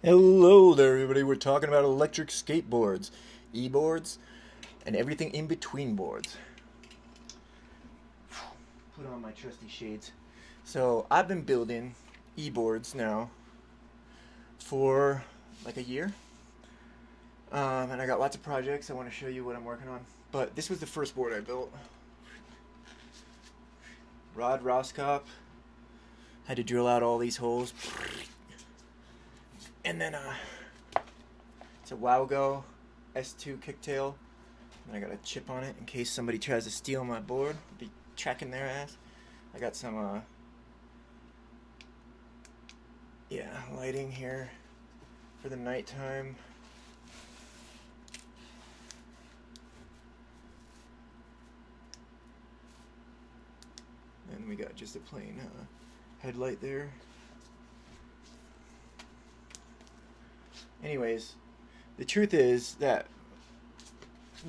Hello there, everybody. We're talking about electric skateboards, e-boards, and everything in between boards. Put on my trusty shades. So, I've been building e-boards now for like a year. And I got lots of projects. I want to show you what I'm working on. But this was the first board I built. Rod Roscop. Had to drill out all these holes. And then it's a Wowgo S2 kicktail. And I got a chip on it in case somebody tries to steal my board. I'll be tracking their ass. I got some lighting here for the nighttime. And we got just a plain headlight there. Anyways, the truth is that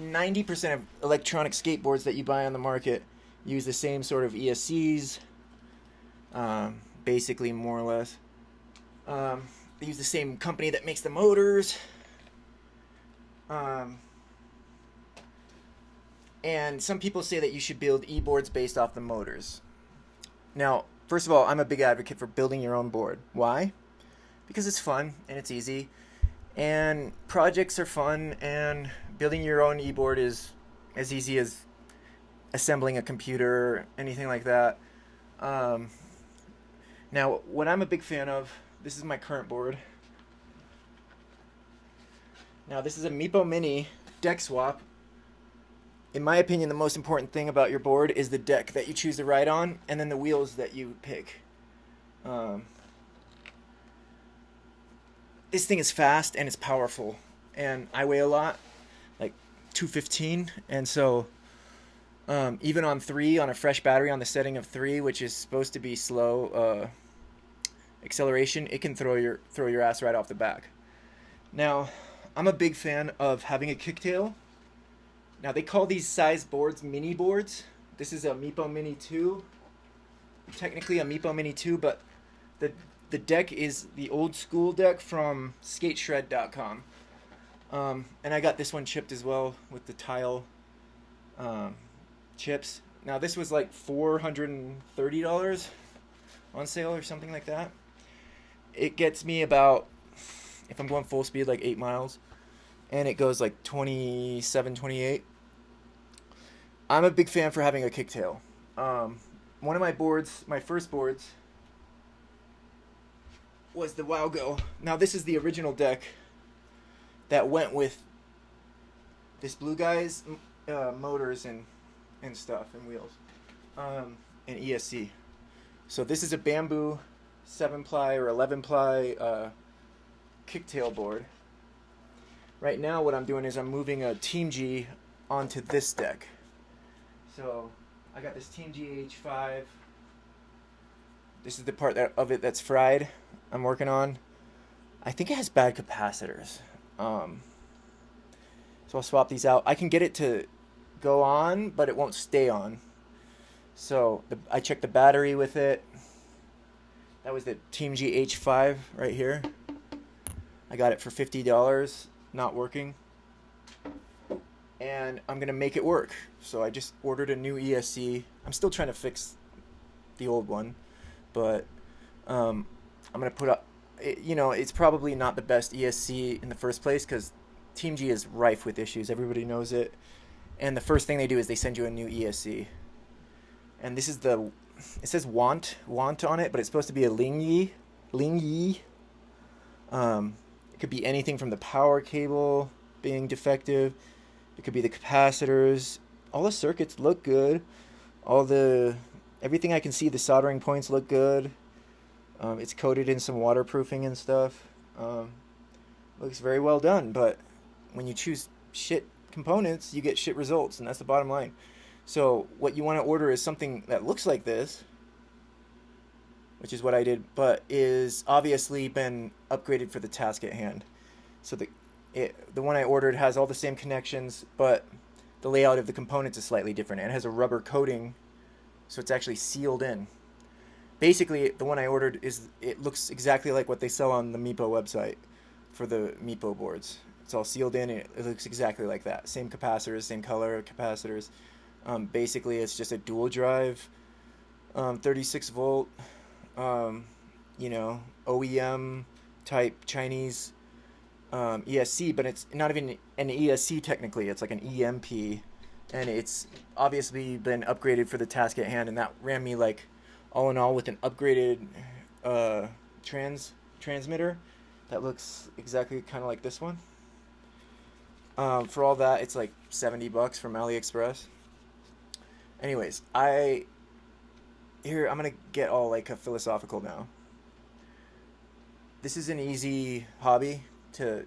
90% of electronic skateboards that you buy on the market use the same sort of ESCs, basically, more or less. They use the same company that makes the motors. And some people say that you should build e-boards based off the motors. Now, first of all, I'm a big advocate for building your own board. Why? Because it's fun and it's easy. And projects are fun, and building your own e-board is as easy as assembling a computer, anything like that. Now, what I'm a big fan of, this is my current board. Now, this is a Meepo Mini deck swap. In my opinion, the most important thing about your board is the deck that you choose to ride on, and then the wheels that you pick. This thing is fast and it's powerful, and I weigh a lot, like 215, and so even on 3, on a fresh battery on the setting of 3, which is supposed to be slow acceleration, it can throw your ass right off the back. Now, I'm a big fan of having a kicktail. Now, they call these size boards mini boards. This is a Meepo Mini 2, technically a Meepo Mini 2, but the deck is the old school deck from skateshred.com. And I got this one chipped as well with the tile chips. Now, this was like $430 on sale or something like that. It gets me about, if I'm going full speed, like 8 miles. And it goes like 27, 28. I'm a big fan for having a kicktail. One of my boards, my first boards, was the Wowgo. Now, this is the original deck that went with this Blue Guy's motors and stuff and wheels, and ESC. So this is a bamboo 7-ply or 11-ply kicktail board. Right now, what I'm doing is I'm moving a Teamgee onto this deck. So I got this Teamgee H5. This is the part of it that's fried. I'm working on. I think it has bad capacitors. So I'll swap these out. I can get it to go on, but it won't stay on. So I checked the battery with it. That was the Teamgee H5 right here. I got it for $50, not working. And I'm going to make it work. So I just ordered a new ESC. I'm still trying to fix the old one, but I'm going to put up, it's probably not the best ESC in the first place because Teamgee is rife with issues. Everybody knows it. And the first thing they do is they send you a new ESC. And this is it says want on it, but it's supposed to be a Ling Yi. It could be anything from the power cable being defective. It could be the capacitors. All the circuits look good. Everything I can see, the soldering points look good. It's coated in some waterproofing and stuff. Looks very well done, but when you choose shit components, you get shit results, and that's the bottom line. So what you want to order is something that looks like this, which is what I did, but is obviously been upgraded for the task at hand. So the one I ordered has all the same connections, but the layout of the components is slightly different. It has a rubber coating, so it's actually sealed in. Basically, the one I ordered it looks exactly like what they sell on the Meepo website. for the Meepo boards. It's all sealed in. It looks exactly like that. Same capacitors, same color capacitors. Basically, it's just a dual drive, 36 volt, you know, OEM type Chinese ESC, but it's not even an ESC technically. It's like an EMP, and it's obviously been upgraded for the task at hand, and that ran me like all in all with an upgraded transmitter that looks exactly kind of like this one. For all that, it's like $70 from AliExpress. Anyways, I'm gonna get all like a philosophical now. This is an easy hobby to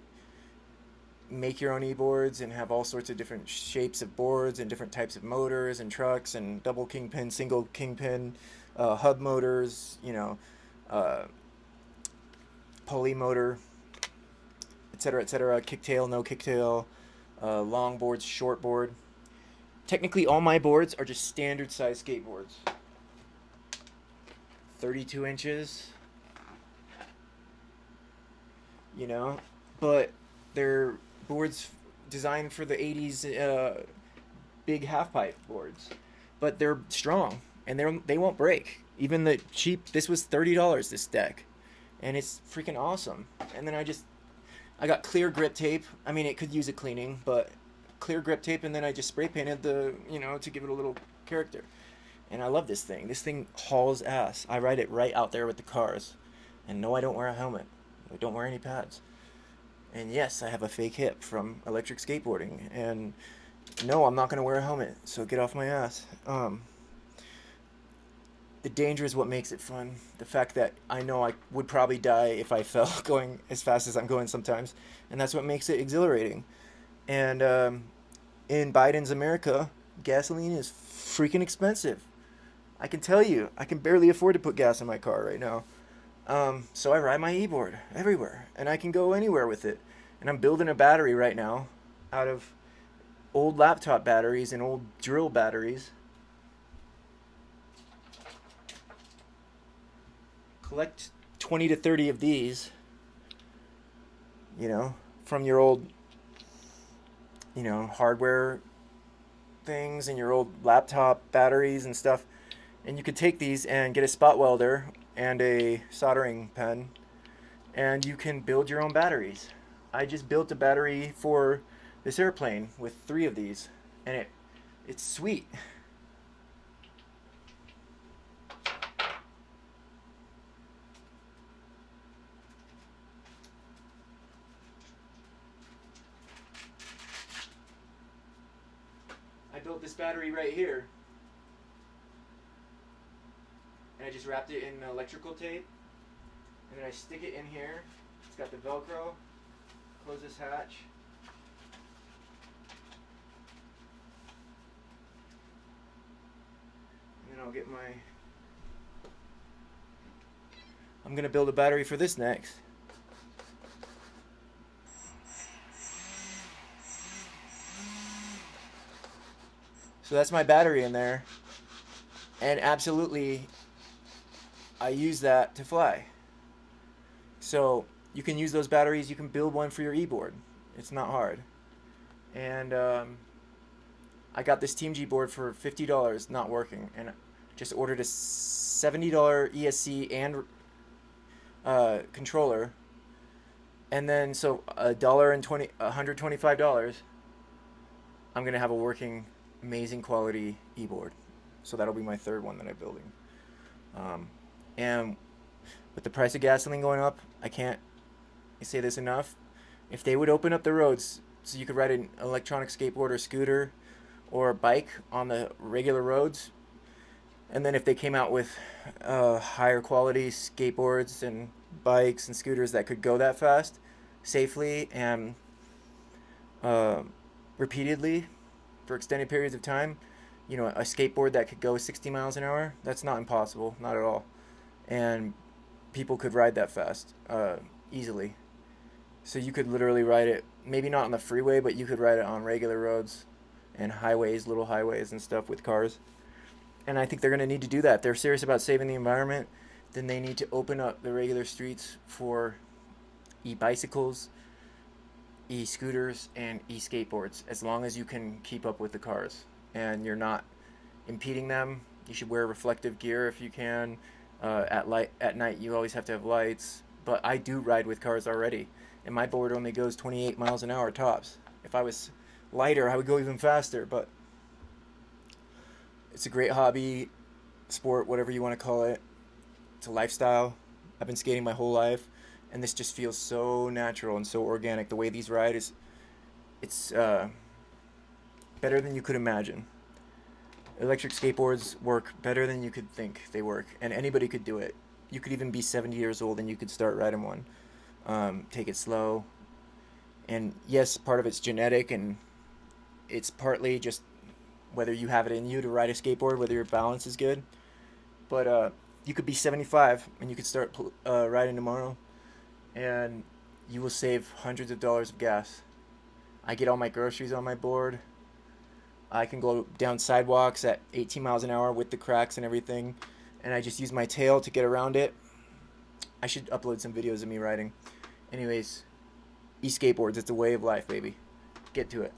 make your own e-boards and have all sorts of different shapes of boards and different types of motors and trucks and double kingpin, single kingpin, hub motors, you know, pulley motor, etc., etc., kicktail, no kicktail, long boards, short board. Technically, all my boards are just standard size skateboards. 32 inches, you know, but they're boards designed for the 80s big half pipe boards, but they're strong and they won't break. Even the cheap, this was $30 this deck, and it's freaking awesome. And then I got clear grip tape. I mean, it could use a cleaning, but clear grip tape, and then I just spray painted to give it a little character. And I love this thing. This thing hauls ass. I ride it right out there with the cars. And no, I don't wear a helmet. I don't wear any pads. And yes, I have a fake hip from electric skateboarding. And no, I'm not going to wear a helmet. So get off my ass. The danger is what makes it fun. The fact that I know I would probably die if I fell going as fast as I'm going sometimes. And that's what makes it exhilarating. And in Biden's America, gasoline is freaking expensive. I can tell you, I can barely afford to put gas in my car right now. So I ride my e-board everywhere, and I can go anywhere with it. And I'm building a battery right now out of old laptop batteries and old drill batteries. Collect 20 to 30 of these, you know, from your old, you know, hardware things and your old laptop batteries and stuff. And you could take these and get a spot welder and a soldering pen, and you can build your own batteries. I just built a battery for this airplane with 3 of these, and it's sweet. I built this battery right here. And I just wrapped it in electrical tape, and then I stick it in here. It's got the Velcro. Close this hatch. And then I'll get I'm gonna build a battery for this next. So that's my battery in there, and absolutely I use that to fly. So you can use those batteries. You can build one for your e-board. It's not hard. And I got this Teamgee board for $50, not working, and just ordered a $70 ESC and controller, and then so $125. I'm gonna have a working, amazing quality e-board. So that'll be my 3rd one that I'm building. And with the price of gasoline going up, I can't say this enough. If they would open up the roads so you could ride an electronic skateboard or scooter or bike on the regular roads, and then if they came out with higher quality skateboards and bikes and scooters that could go that fast safely and repeatedly for extended periods of time, you know, a skateboard that could go 60 miles an hour, that's not impossible, not at all. And people could ride that fast easily. So you could literally ride it, maybe not on the freeway, but you could ride it on regular roads and highways, little highways and stuff with cars. And I think they're going to need to do that. If they're serious about saving the environment, then they need to open up the regular streets for e-bicycles, e-scooters, and e-skateboards, as long as you can keep up with the cars and you're not impeding them. You should wear reflective gear if you can. At night you always have to have lights, but I do ride with cars already, and my board only goes 28 miles an hour tops. If I was lighter, I would go even faster, but it's a great hobby, sport, whatever you want to call it. It's a lifestyle. I've been skating my whole life, and this just feels so natural and so organic. The way these ride is, it's better than you could imagine. Electric skateboards work better than you could think they work, and anybody could do it. You could even be 70 years old and you could start riding one. Take it slow. And yes, part of it's genetic, and it's partly just whether you have it in you to ride a skateboard, whether your balance is good. But you could be 75 and you could start riding tomorrow, and you will save hundreds of dollars of gas. I get all my groceries on my board. I can go down sidewalks at 18 miles an hour with the cracks and everything, and I just use my tail to get around it. I should upload some videos of me riding. Anyways, e-skateboards, it's a way of life, baby. Get to it.